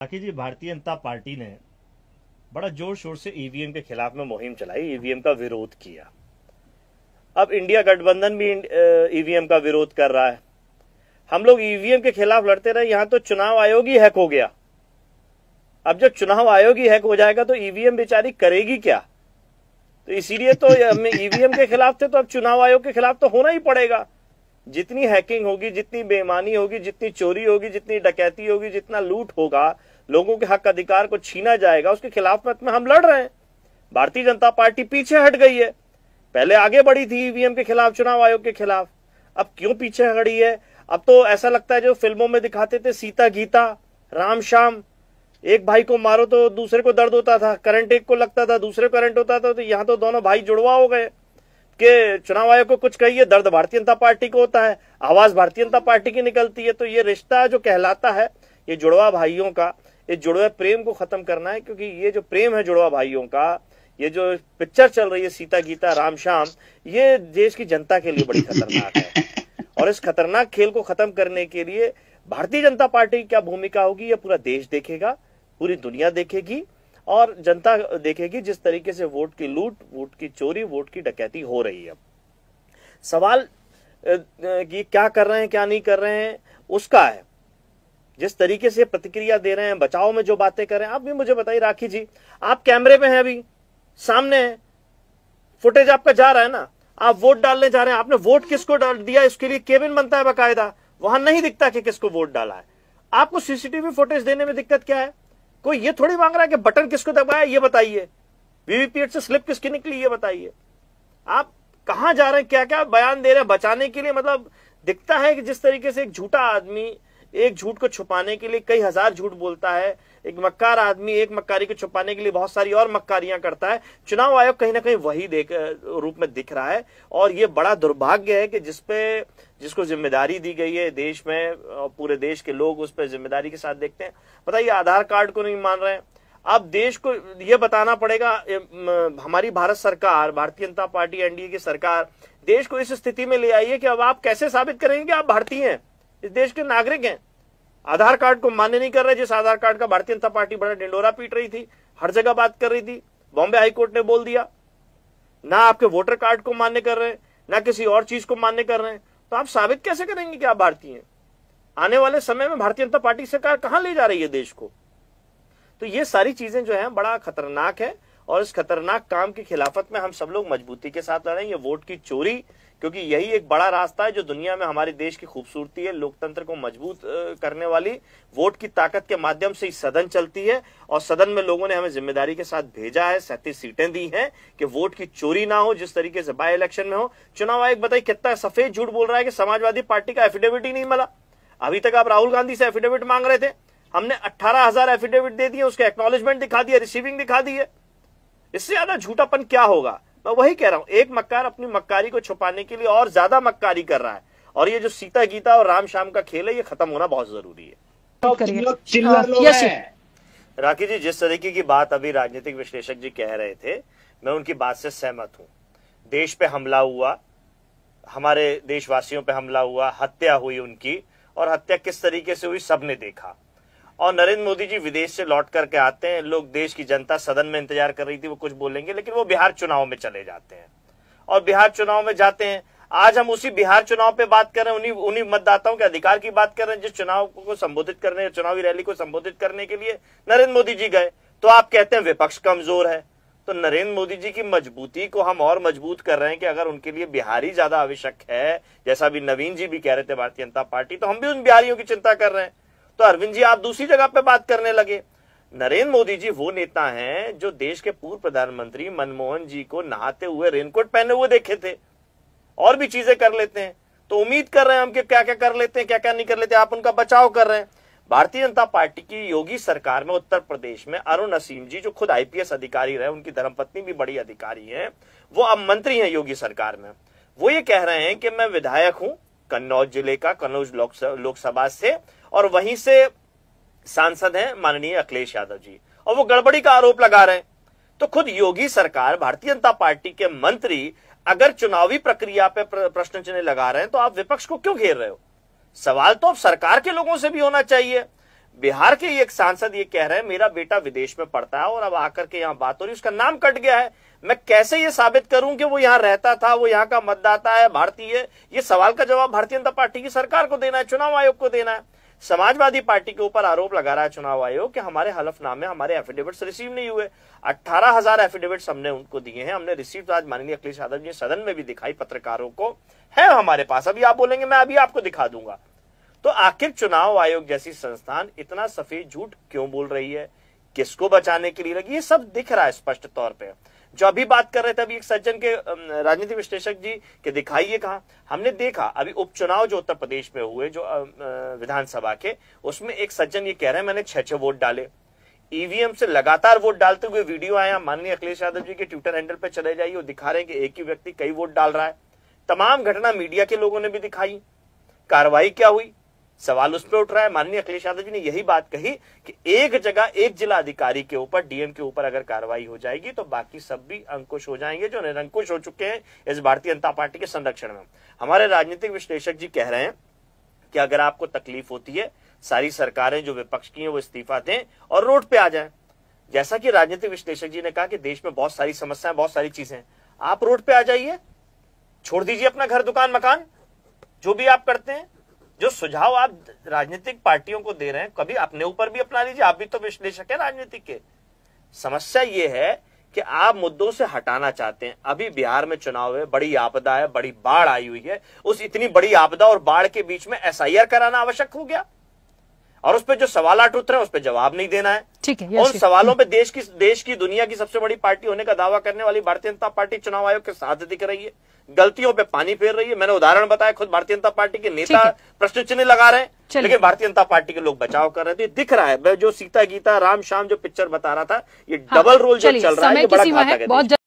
बाकी जी, भारतीय जनता पार्टी ने बड़ा जोर शोर से ईवीएम के खिलाफ में मुहिम चलाई, ईवीएम का विरोध किया। अब इंडिया गठबंधन भी ईवीएम का विरोध कर रहा है। हम लोग ईवीएम के खिलाफ लड़ते रहे, यहां तो चुनाव आयोग ही हैक हो गया। अब जब चुनाव आयोग ही हैक हो जाएगा तो ईवीएम बेचारी करेगी क्या? तो इसीलिए तो हम ईवीएम के खिलाफ थे, तो अब चुनाव आयोग के खिलाफ तो होना ही पड़ेगा। जितनी हैकिंग होगी, जितनी बेईमानी होगी, जितनी चोरी होगी, जितनी डकैती होगी, जितना लूट होगा, लोगों के हक अधिकार को छीना जाएगा, उसके खिलाफ में हम लड़ रहे हैं। भारतीय जनता पार्टी पीछे हट गई है। पहले आगे बढ़ी थी ईवीएम के खिलाफ, चुनाव आयोग के खिलाफ। अब क्यों पीछे हटी है? अब तो ऐसा लगता है जो फिल्मों में दिखाते थे, सीता गीता, राम श्याम, एक भाई को मारो तो दूसरे को दर्द होता था, करंट एक को लगता था, दूसरे को करंट होता था। तो यहां तो दोनों भाई जुड़वा हो गए कि चुनाव आयोग को कुछ कहिए, दर्द भारतीय जनता पार्टी को होता है, आवाज भारतीय जनता पार्टी की निकलती है। तो ये रिश्ता जो कहलाता है, ये जुड़वा भाइयों का, ये जुड़वा प्रेम को खत्म करना है। क्योंकि ये जो प्रेम है जुड़वा भाइयों का, ये जो पिक्चर चल रही है सीता गीता राम श्याम, ये देश की जनता के लिए बड़ी खतरनाक है। और इस खतरनाक खेल को खत्म करने के लिए भारतीय जनता पार्टी की क्या भूमिका होगी, ये पूरा देश देखेगा, पूरी दुनिया देखेगी और जनता देखेगी जिस तरीके से वोट की लूट, वोट की चोरी, वोट की डकैती हो रही है। सवाल ये क्या कर रहे हैं, क्या नहीं कर रहे हैं, उसका है। जिस तरीके से प्रतिक्रिया दे रहे हैं, बचाव में जो बातें कर रहे हैं, आप भी मुझे बताइए राखी जी, आप कैमरे पे हैं, अभी सामने है, फुटेज आपका जा रहा है ना, आप वोट डालने जा रहे हैं, आपने वोट किसको डाल दिया, इसके लिए केबिन बनता है बाकायदा, वहां नहीं दिखता कि किसको वोट डाला है। आपको सीसीटीवी फुटेज देने में दिक्कत क्या है? कोई ये थोड़ी मांग रहा है कि बटन किसको दबाया ये बताइए, वीवीपैट से स्लिप किसकी निकली ये बताइए। आप कहां जा रहे हैं, क्या क्या बयान दे रहे हैं बचाने के लिए? मतलब दिखता है कि जिस तरीके से एक झूठा आदमी एक झूठ को छुपाने के लिए कई हजार झूठ बोलता है, एक मक्कार आदमी एक मक्कारी को छुपाने के लिए बहुत सारी और मक्कारियां करता है। चुनाव आयोग कहीं ना कहीं वही रूप में दिख रहा है। और ये बड़ा दुर्भाग्य है कि जिसको जिम्मेदारी दी गई है देश में, पूरे देश के लोग उस पर जिम्मेदारी के साथ देखते हैं। बताइए, आधार कार्ड को नहीं मान रहे हैं। अब देश को यह बताना पड़ेगा, हमारी भारत सरकार, भारतीय जनता पार्टी एनडीए की सरकार देश को इस स्थिति में ले आई है कि अब आप कैसे साबित करेंगे कि आप भारतीय हैं, इस देश के नागरिक हैं। आधार कार्ड को मान्य नहीं कर रहे, जिस आधार कार्ड का भारतीय जनता पार्टी बड़ा डिंडोरा पीट रही थी, हर जगह बात कर रही थी, बॉम्बे हाईकोर्ट ने बोल दिया। ना आपके वोटर कार्ड को मान्य कर रहे हैं, ना किसी और चीज को मान्य कर रहे हैं। तो आप साबित कैसे करेंगे कि आप भारतीय हैं? आने वाले समय में भारतीय जनता पार्टी सरकार कहां ले जा रही है देश को? तो ये सारी चीजें जो है बड़ा खतरनाक है। और इस खतरनाक काम की खिलाफत में हम सब लोग मजबूती के साथ लड़ेंगे। वोट की चोरी, क्योंकि यही एक बड़ा रास्ता है जो दुनिया में हमारे देश की खूबसूरती है, लोकतंत्र को मजबूत करने वाली। वोट की ताकत के माध्यम से ही सदन चलती है और सदन में लोगों ने हमें जिम्मेदारी के साथ भेजा है, 37 सीटें दी हैं कि वोट की चोरी ना हो, जिस तरीके से बाय इलेक्शन में हो। चुनाव आयोग बताइए कितना सफेद झूठ बोल रहा है कि समाजवादी पार्टी का एफिडेविट ही नहीं मिला। अभी तक आप राहुल गांधी से एफिडेविट मांग रहे थे, हमने 18,000 एफिडेविट दे दिए, उसके एक्नॉलेजमेंट दिखा दिया, रिसीविंग दिखा दी है। इससे ज्यादा झूठापन क्या होगा? मैं वही कह रहा हूं, एक मक्कार अपनी मक्कारी को छुपाने के लिए और ज्यादा मक्कारी कर रहा है। और ये जो सीता गीता और राम श्याम का खेल है, ये खत्म होना बहुत जरूरी है। चिल्लर लोग हैं। राखी जी, जिस तरीके की बात अभी राजनीतिक विश्लेषक जी कह रहे थे, मैं उनकी बात से सहमत हूं। देश पे हमला हुआ, हमारे देशवासियों पे हमला हुआ, हत्या हुई उनकी, और हत्या किस तरीके से हुई सबने देखा। और नरेंद्र मोदी जी विदेश से लौट करके आते हैं, लोग, देश की जनता सदन में इंतजार कर रही थी वो कुछ बोलेंगे, लेकिन वो बिहार चुनाव में चले जाते हैं। और बिहार चुनाव में जाते हैं, आज हम उसी बिहार चुनाव पे बात कर रहे हैं, उन्हीं मतदाताओं के अधिकार की बात कर रहे हैं जिस चुनाव को संबोधित करने, चुनावी रैली को संबोधित करने के लिए नरेंद्र मोदी जी गए। तो आप कहते हैं विपक्ष कमजोर है। तो नरेंद्र मोदी जी की मजबूती को हम और मजबूत कर रहे हैं कि अगर उनके लिए बिहारी ज्यादा आवश्यक है, जैसा भी नवीन जी भी कह रहे थे भारतीय जनता पार्टी, तो हम भी उन बिहारियों की चिंता कर रहे हैं। तो अरविंद जी आप दूसरी जगह पे बात करने लगे। नरेंद्र मोदी जी वो नेता हैं जो देश के पूर्व प्रधानमंत्री मनमोहन जी को नहाते हुए रेनकोट पहने हुए देखे थे, और भी चीजें कर लेते हैं। तो उम्मीद कर रहे हैं हम कि क्या क्या कर लेते हैं, क्या क्या नहीं कर लेते, आप उनका बचाव कर रहे हैं। भारतीय जनता पार्टी की योगी सरकार में उत्तर प्रदेश में अरुण असीम जी, जो खुद आईपीएस अधिकारी रहे, उनकी धर्मपत्नी भी बड़ी अधिकारी है, वो अब मंत्री हैं योगी सरकार में। वो ये कह रहे हैं कि मैं विधायक हूं कन्नौज जिले का, कन्नौज लोकसभा से, और वहीं से सांसद हैं माननीय अखिलेश यादव जी, और वो गड़बड़ी का आरोप लगा रहे हैं। तो खुद योगी सरकार, भारतीय जनता पार्टी के मंत्री अगर चुनावी प्रक्रिया पे प्रश्न चिन्ह लगा रहे हैं, तो आप विपक्ष को क्यों घेर रहे हो? सवाल तो अब सरकार के लोगों से भी होना चाहिए। बिहार के एक सांसद ये कह रहे हैं मेरा बेटा विदेश में पढ़ता है और अब आकर के यहाँ बात हो रही, उसका नाम कट गया है, मैं कैसे ये साबित करूं कि वो यहाँ रहता था, वो यहाँ का मतदाता है, भारतीय? ये सवाल का जवाब भारतीय जनता पार्टी की सरकार को देना है, चुनाव आयोग को देना है। समाजवादी पार्टी के ऊपर आरोप लगा रहा है चुनाव आयोग कि हमारे हलफनामे, हमारे एफिडेविट्स रिसीव नहीं हुए। 18,000 एफिडेविट्स हमने उनको दिए हैं, हमने रिसीव आज माननीय अखिलेश यादव जी सदन में भी दिखाई, पत्रकारों को है हमारे पास। अभी आप बोलेंगे मैं अभी आपको दिखा दूंगा। तो आखिर चुनाव आयोग जैसी संस्थान इतना सफेद झूठ क्यों बोल रही है, किसको बचाने के लिए लगी? ये सब दिख रहा है स्पष्ट तौर पे। जो अभी बात कर रहे थे, अभी एक सज्जन के राजनीतिक विश्लेषक जी के दिखाइए कहा, हमने देखा अभी उपचुनाव जो उत्तर प्रदेश में हुए जो विधानसभा के, उसमें एक सज्जन ये कह रहे हैं मैंने 6 वोट डाले। ईवीएम से लगातार वोट डालते हुए वीडियो आया, माननीय अखिलेश यादव जी के ट्विटर हैंडल पे चले जाइए, वो दिखा रहे हैं कि एक ही व्यक्ति कई वोट डाल रहा है। तमाम घटना मीडिया के लोगों ने भी दिखाई। कार्रवाई क्या हुई, सवाल उस पर उठ रहा है। माननीय अखिलेश यादव जी ने यही बात कही कि एक जगह एक जिला अधिकारी के ऊपर, डीएम के ऊपर अगर कार्रवाई हो जाएगी तो बाकी सब भी अंकुश हो जाएंगे जो निरंकुश हो चुके हैं इस भारतीय जनता पार्टी के संरक्षण में। हमारे राजनीतिक विश्लेषक जी कह रहे हैं कि अगर आपको तकलीफ होती है, सारी सरकारें जो विपक्ष की हैं वो इस्तीफा दें और रोड पे आ जाएं। जैसा कि राजनीतिक विश्लेषक जी ने कहा कि देश में बहुत सारी समस्याएं, बहुत सारी चीजें, आप रोड पे आ जाइए, छोड़ दीजिए अपना घर, दुकान, मकान, जो भी आप करते हैं। जो सुझाव आप राजनीतिक पार्टियों को दे रहे हैं, कभी अपने ऊपर भी अपना लीजिए, आप भी तो विश्लेषक है राजनीतिक के। समस्या ये है कि आप मुद्दों से हटाना चाहते हैं। अभी बिहार में चुनाव है, बड़ी आपदा है, बड़ी बाढ़ आई हुई है, उस इतनी बड़ी आपदा और बाढ़ के बीच में एसआईआर कराना आवश्यक हो गया और उस पर जो सवाल उठ रहे हैं उस पर जवाब नहीं देना है। ठीक है, उन सवालों पे देश की दुनिया की सबसे बड़ी पार्टी होने का दावा करने वाली भारतीय जनता पार्टी चुनाव आयोग के साथ दिख रही है, गलतियों पे पानी फेर रही है। मैंने उदाहरण बताया, खुद भारतीय जनता पार्टी के नेता प्रश्न चिन्ह लगा रहे हैं, लेकिन भारतीय जनता पार्टी के लोग बचाव कर रहे थे। दिख रहा है जो सीता गीता राम श्याम जो पिक्चर बता रहा था, ये डबल रोल जो चल रहा है, ये बड़ा घातक है।